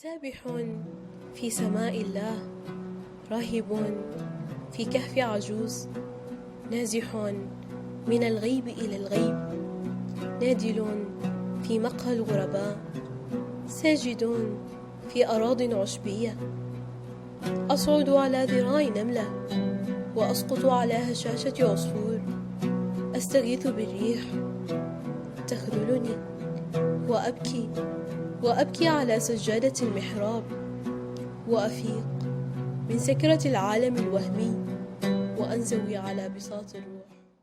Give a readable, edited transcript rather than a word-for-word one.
سابح في سماء الله، راهب في كهف عجوز، نازح من الغيب إلى الغيب، نادل في مقهى الغرباء، ساجد في أراضٍ عشبية. أصعد على ذراع نملة وأسقط على هشاشة عصفور، أستغيث بالريح تخذلني وأبكي على سجادة المحراب، وأفيق من سكرة العالم الوهمي وأنزوي على بساط الروح.